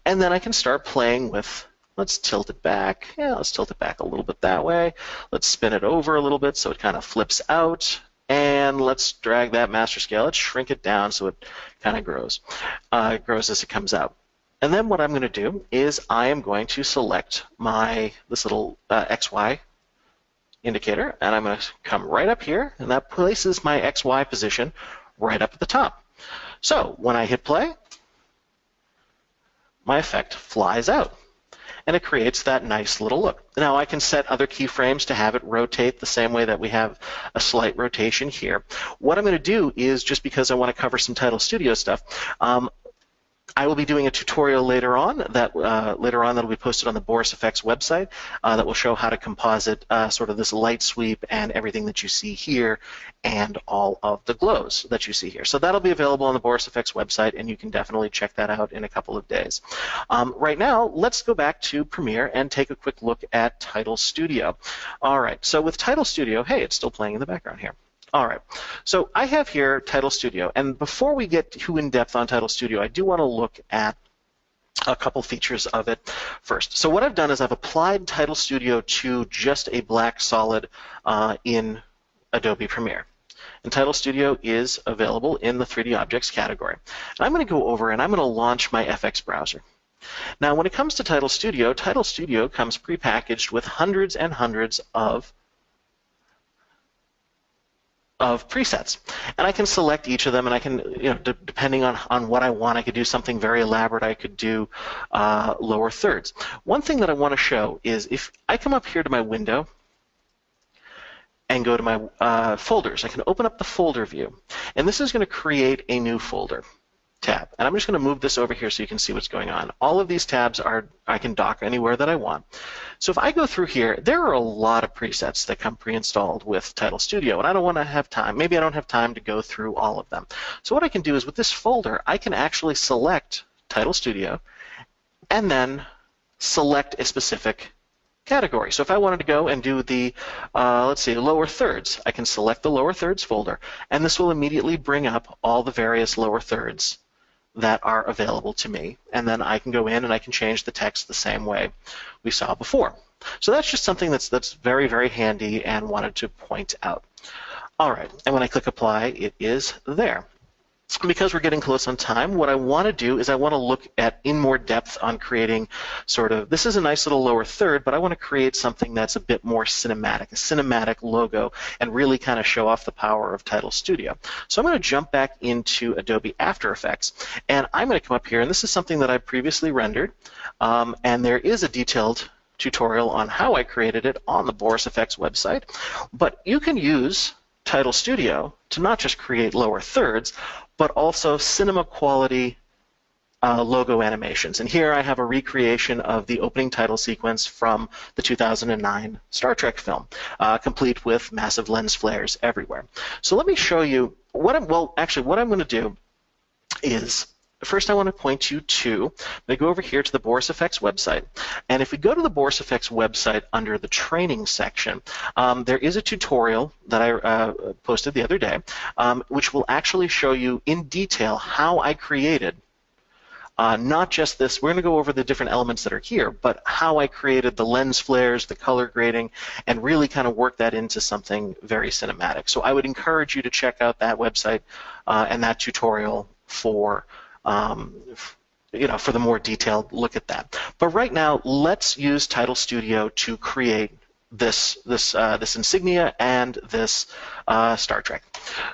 and then I can start playing with, let's tilt it back. Yeah, let's tilt it back a little bit that way. Let's spin it over a little bit so it kind of flips out, and let's drag that master scale. Let's shrink it down so it kind of grows. It grows as it comes out. And then what I'm going to do is I am going to select this little XY indicator, and I'm going to come right up here, and that places my XY position right up at the top. So when I hit play, my effect flies out, and it creates that nice little look. Now I can set other keyframes to have it rotate the same way that we have a slight rotation here. What I'm going to do is, just because I want to cover some Title Studio stuff, I will be doing a tutorial later on that will be posted on the Boris FX website that will show how to composite sort of this light sweep and everything that you see here and all of the glows that you see here. So that'll be available on the Boris FX website, and you can definitely check that out in a couple of days. Right now, let's go back to Premiere and take a quick look at Title Studio. All right, so with Title Studio, hey, it's still playing in the background here. All right, so I have here Title Studio, and before we get too in-depth on Title Studio, I do want to look at a couple features of it first. So what I've done is I've applied Title Studio to just a black solid in Adobe Premiere. And Title Studio is available in the 3D Objects category. And I'm going to go over and I'm going to launch my FX browser. Now when it comes to Title Studio comes prepackaged with hundreds and hundreds of presets, and I can select each of them, and I can, depending on what I want, I could do something very elaborate. I could do lower thirds. One thing that I want to show is if I come up here to my window and go to my folders, I can open up the folder view, and this is going to create a new folder tab, and I'm just going to move this over here so you can see what's going on. All of these tabs I can dock anywhere that I want. So if I go through here, there are a lot of presets that come pre-installed with Title Studio, and I don't want to have time. Maybe I don't have time to go through all of them. So what I can do is with this folder, I can actually select Title Studio and then select a specific category. So if I wanted to go and do the, let's see, lower thirds, I can select the lower thirds folder, and this will immediately bring up all the various lower thirds that are available to me, and then I can go in and I can change the text the same way we saw before. So that's just something that's very, very handy and wanted to point out. All right, and when I click apply, it is there. Because we're getting close on time, what I want to do is I want to look at in more depth on creating sort of, this is a nice little lower third, but I want to create something that's a bit more cinematic, a cinematic logo, and really kind of show off the power of Title Studio. So I'm going to jump back into Adobe After Effects, and I'm going to come up here, and this is something that I previously rendered, and there is a detailed tutorial on how I created it on the Boris FX website, but you can use Title Studio to not just create lower thirds, but also cinema quality logo animations. And here I have a recreation of the opening title sequence from the 2009 Star Trek film, complete with massive lens flares everywhere. So let me show you what I'm going to do is, first I want to point you to, I'm going to go over here to the Boris FX website, and if we go to the Boris FX website under the training section, there is a tutorial that I posted the other day, which will actually show you in detail how I created not just this, we're going to go over the different elements that are here, but how I created the lens flares, the color grading, and really kind of work that into something very cinematic. So I would encourage you to check out that website and that tutorial for for the more detailed look at that. But right now, let's use Title Studio to create this insignia and this Star Trek.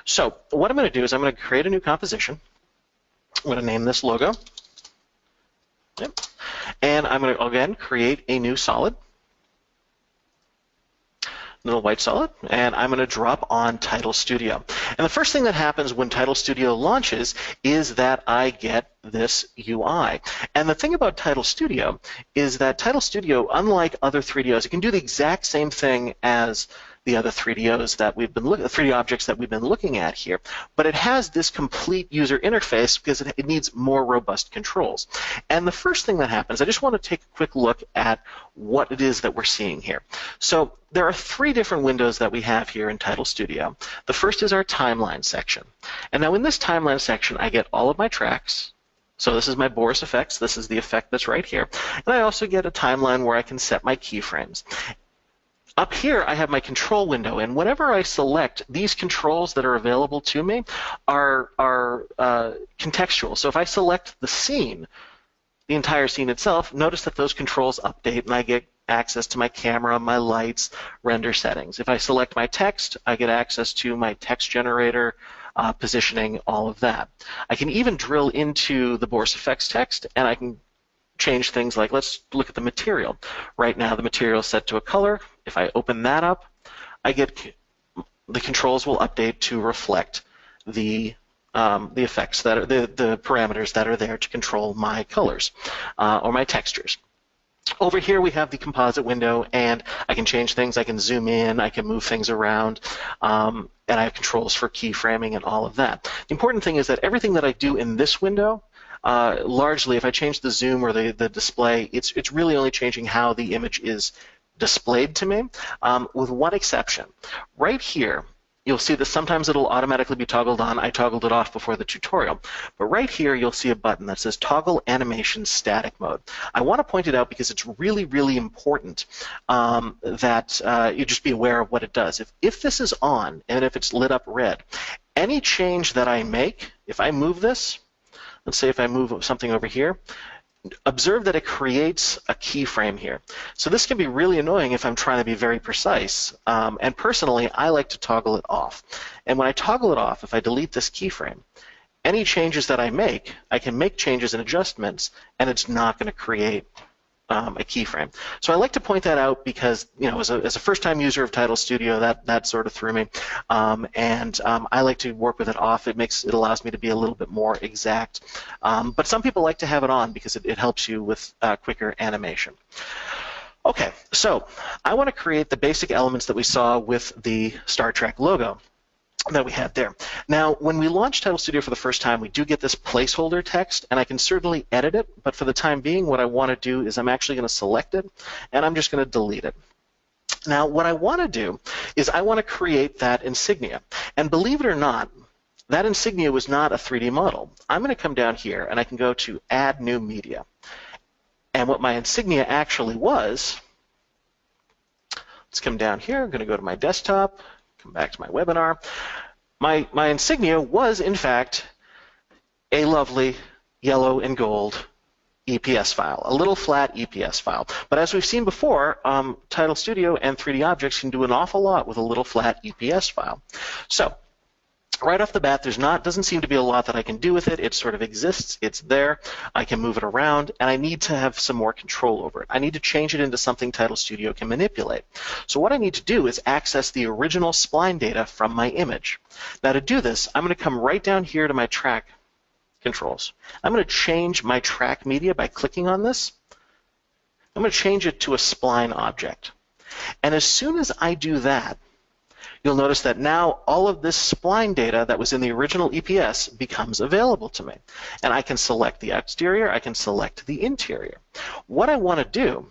So what I'm going to do is I'm going to create a new composition. I'm going to name this logo. Yep. And I'm going to, again, create a new solid. Little white solid, and I'm going to drop on Title Studio. And the first thing that happens when Title Studio launches is that I get this UI. And the thing about Title Studio is that Title Studio, unlike other 3DOs, it can do the exact same thing as the other 3D objects that we've been looking at here, but it has this complete user interface because it needs more robust controls. And the first thing that happens, I just want to take a quick look at what it is that we're seeing here. So there are three different windows that we have here in Title Studio. The first is our timeline section. And now in this timeline section, I get all of my tracks. So this is my Boris FX. This is the effect that's right here. And I also get a timeline where I can set my keyframes. Up here, I have my control window, and whenever I select, these controls that are available to me are contextual. So if I select the scene, the entire scene itself, notice that those controls update, and I get access to my camera, my lights, render settings. If I select my text, I get access to my text generator, positioning, all of that. I can even drill into the Boris FX text, and I can change things like, let's look at the material. Right now the material is set to a color. If I open that up, I get the controls will update to reflect the effects that are the parameters that are there to control my colors or my textures. Over here we have the composite window, and I can change things. I can zoom in, I can move things around, and I have controls for keyframing and all of that. The important thing is that everything that I do in this window, largely, if I change the zoom or the display, it's really only changing how the image is displayed to me, with one exception. Right here, you'll see that sometimes it'll automatically be toggled on. I toggled it off before the tutorial. But right here, you'll see a button that says Toggle Animation Static Mode. I want to point it out because it's really, really important that you just be aware of what it does. If this is on and if it's lit up red, any change that I make, if I move this, let's say if I move something over here, observe that it creates a keyframe here. So this can be really annoying if I'm trying to be very precise. And personally, I like to toggle it off. And when I toggle it off, if I delete this keyframe, any changes that I can make changes and adjustments, and it's not going to create a keyframe. So I like to point that out because, you know, as a first-time user of Title Studio, that sort of threw me, and I like to work with it off. It allows me to be a little bit more exact, but some people like to have it on because it helps you with quicker animation. Okay, so I want to create the basic elements that we saw with the Star Trek logo that we had there. Now, when we launch Title Studio for the first time, we do get this placeholder text, and I can certainly edit it, but for the time being, what I want to do is I'm actually going to select it, and I'm just going to delete it. Now, what I want to do is I want to create that insignia, and believe it or not, that insignia was not a 3D model. I'm going to come down here, and I can go to Add New Media, and what my insignia actually was, let's come down here, I'm going to go to my desktop, come back to my webinar. My insignia was, in fact, a lovely yellow and gold EPS file, a little flat EPS file. But as we've seen before, Title Studio and 3D Objects can do an awful lot with a little flat EPS file. So right off the bat, doesn't seem to be a lot that I can do with it. It sort of exists. It's there. I can move it around, and I need to have some more control over it. I need to change it into something Title Studio can manipulate. So what I need to do is access the original spline data from my image. Now to do this, I'm going to come right down here to my track controls. I'm going to change my track media by clicking on this. I'm going to change it to a spline object. And as soon as I do that, you'll notice that now all of this spline data that was in the original EPS becomes available to me. And I can select the exterior, I can select the interior. What I want to do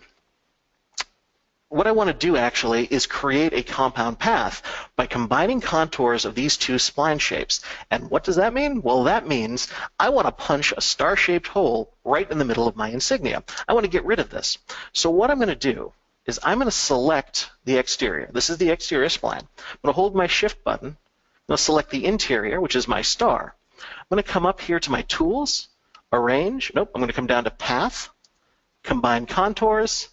actually is create a compound path by combining contours of these two spline shapes. And what does that mean? Well, that means I want to punch a star-shaped hole right in the middle of my insignia. I want to get rid of this. So what I'm going to do is I'm going to select the exterior. This is the exterior spline. I'm going to hold my Shift button. I'm going to select the interior, which is my star. I'm going to come up here to my Tools, Arrange. Nope, I'm going to come down to Path, Combine Contours,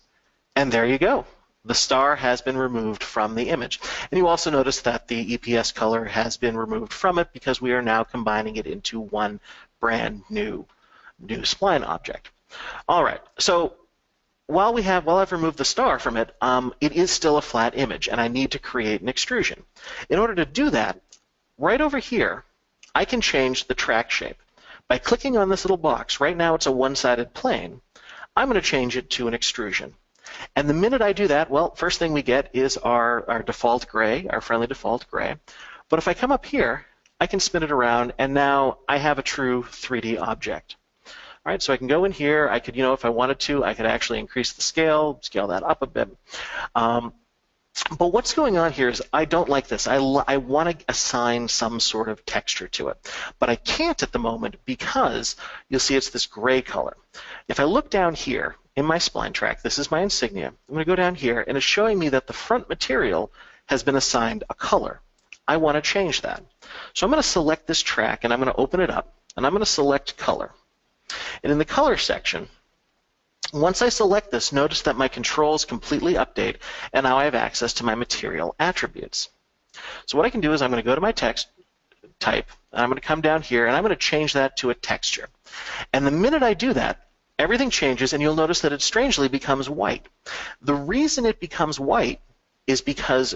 and there you go. The star has been removed from the image. And you also notice that the EPS color has been removed from it because we are now combining it into one brand new spline object. All right, so while I've removed the star from it, it is still a flat image, and I need to create an extrusion. In order to do that, right over here, I can change the track shape. By clicking on this little box, right now it's a one-sided plane, I'm going to change it to an extrusion. And the minute I do that, well, first thing we get is our default gray, our friendly default gray. But if I come up here, I can spin it around, and now I have a true 3D object. All right, so I can go in here. I could, if I wanted to, I could actually increase the scale that up a bit. But what's going on here is I don't like this. I want to assign some sort of texture to it. But I can't at the moment because you'll see it's this gray color. If I look down here in my spline track, this is my insignia. I'm going to go down here, and it's showing me that the front material has been assigned a color. I want to change that. So I'm going to select this track, and I'm going to open it up, and I'm going to select color. And in the color section, Once I select this, notice that my controls completely update, and now I have access to my material attributes. So what I can do is I'm going to go to my text type, and I'm going to come down here, and I'm going to change that to a texture. And the minute I do that, everything changes, and you'll notice that it strangely becomes white. The reason it becomes white is because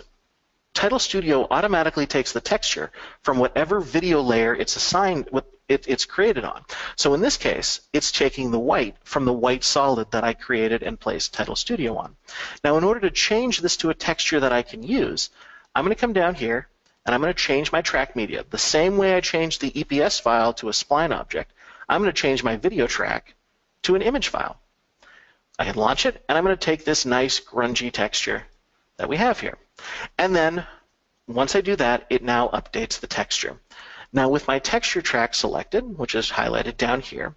Title Studio automatically takes the texture from whatever video layer it's assigned, it's created on. So in this case, it's taking the white from the white solid that I created and placed Title Studio on. Now, in order to change this to a texture that I can use, I'm going to come down here, and I'm going to change my track media. The same way I changed the EPS file to a spline object, I'm going to change my video track to an image file. I can launch it, and I'm going to take this nice grungy texture that we have here. And then once I do that, it now updates the texture. Now with my texture track selected, which is highlighted down here,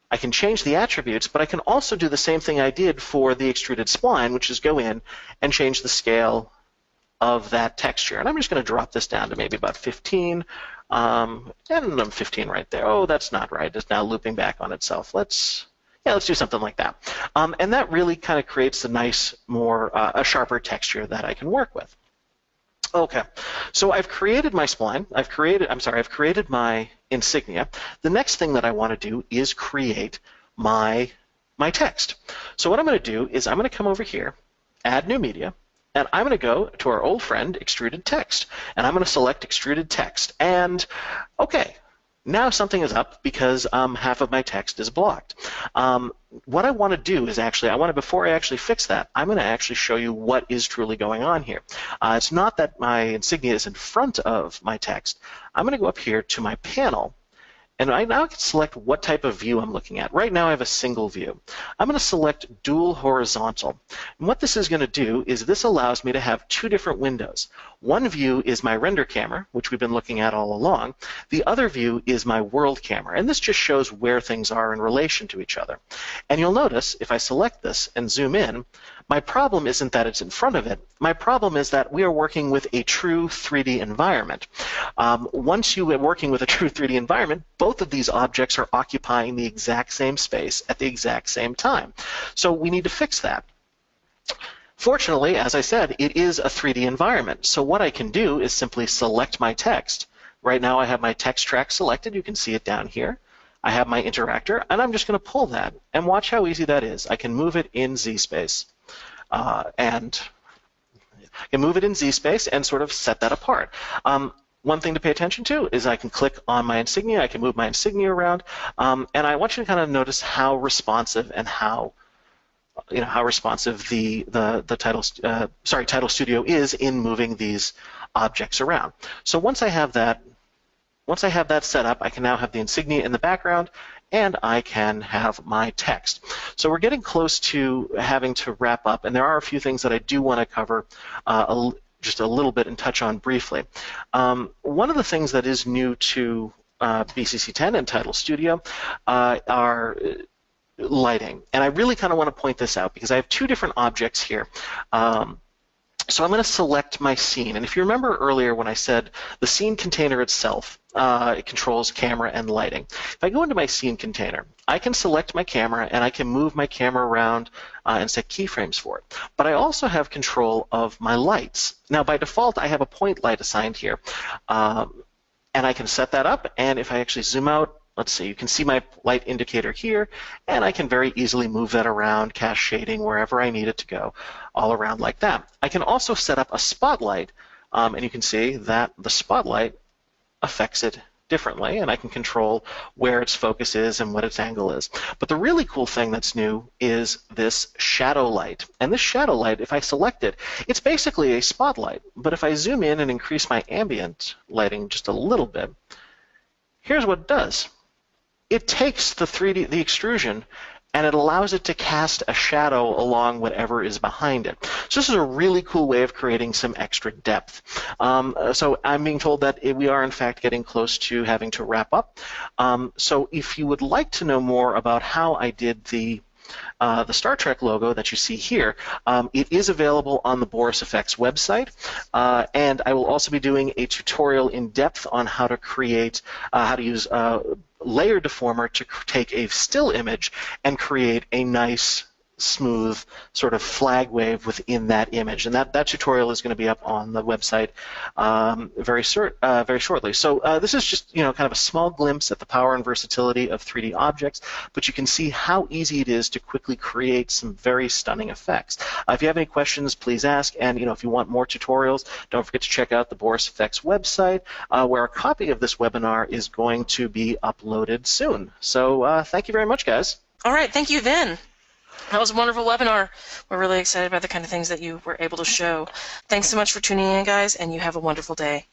I can change the attributes, but I can also do the same thing I did for the extruded spline, which is go in and change the scale of that texture. And I'm just going to drop this down to maybe about 15, and I'm 15 right there. Oh, that's not right. It's now looping back on itself. Let's do something like that. And that really kind of creates a nice, a sharper texture that I can work with. Okay, so I've created my spline. I've created my insignia. The next thing that I want to do is create my text. So what I'm going to do is I'm going to come over here, add new media, and I'm going to go to our old friend, Extruded Text, and I'm going to select Extruded Text. And okay, now something is up because half of my text is blocked. What I want to do is before I actually fix that, I'm going to actually show you what is truly going on here. It's not that my insignia is in front of my text. I'm going to go up here to my panel, and I now can select what type of view I'm looking at. Right now I have a single view. I'm going to select dual horizontal. And what this is going to do is this allows me to have two different windows. One view is my render camera, which we've been looking at all along. The other view is my world camera, and this just shows where things are in relation to each other. And you'll notice if I select this and zoom in, my problem isn't that it's in front of it. My problem is that we are working with a true 3D environment. Once you are working with a true 3D environment, both of these objects are occupying the exact same space at the exact same time. So we need to fix that. Fortunately, as I said, it is a 3D environment. So what I can do is simply select my text. Right now I have my text track selected. You can see it down here. I have my interactor, and I'm just going to pull that. And watch how easy that is. I can move it in Z-space. And I can move it in Z-space and sort of set that apart. One thing to pay attention to is I can click on my insignia. I can move my insignia around. And I want you to kind of notice how responsive and how responsive the Title Studio is in moving these objects around. So once I have that set up, I can now have the insignia in the background, and I can have my text. So we're getting close to having to wrap up, and there are a few things that I do want to cover just a little bit and touch on briefly. One of the things that is new to BCC 10 and Title Studio are lighting. And I really kind of want to point this out because I have two different objects here. So I'm going to select my scene. And if you remember earlier when I said the scene container itself, it controls camera and lighting. If I go into my scene container, I can select my camera and I can move my camera around and set keyframes for it. But I also have control of my lights. Now by default, I have a point light assigned here. And I can set that up, and if I actually zoom out, let's see, you can see my light indicator here, and I can very easily move that around, cast shading wherever I need it to go, all around like that. I can also set up a spotlight, and you can see that the spotlight affects it differently, and I can control where its focus is and what its angle is. But the really cool thing that's new is this shadow light. And this shadow light, if I select it, it's basically a spotlight. But if I zoom in and increase my ambient lighting just a little bit, here's what it does. It takes the extrusion, and it allows it to cast a shadow along whatever is behind it. So this is a really cool way of creating some extra depth. So I'm being told that we are in fact getting close to having to wrap up. So if you would like to know more about how I did the Star Trek logo that you see here, it is available on the Boris FX website, and I will also be doing a tutorial in depth on how to create, how to use layer deformer to take a still image and create a nice smooth sort of flag wave within that image, and that tutorial is going to be up on the website very shortly. So this is just kind of a small glimpse at the power and versatility of 3D objects, but you can see how easy it is to quickly create some very stunning effects. If you have any questions, please ask, and if you want more tutorials, don't forget to check out the Boris FX website, where a copy of this webinar is going to be uploaded soon. So thank you very much, guys. All right, thank you, Vin. That was a wonderful webinar. We're really excited about the kind of things that you were able to show. Thanks so much for tuning in, guys, and you have a wonderful day.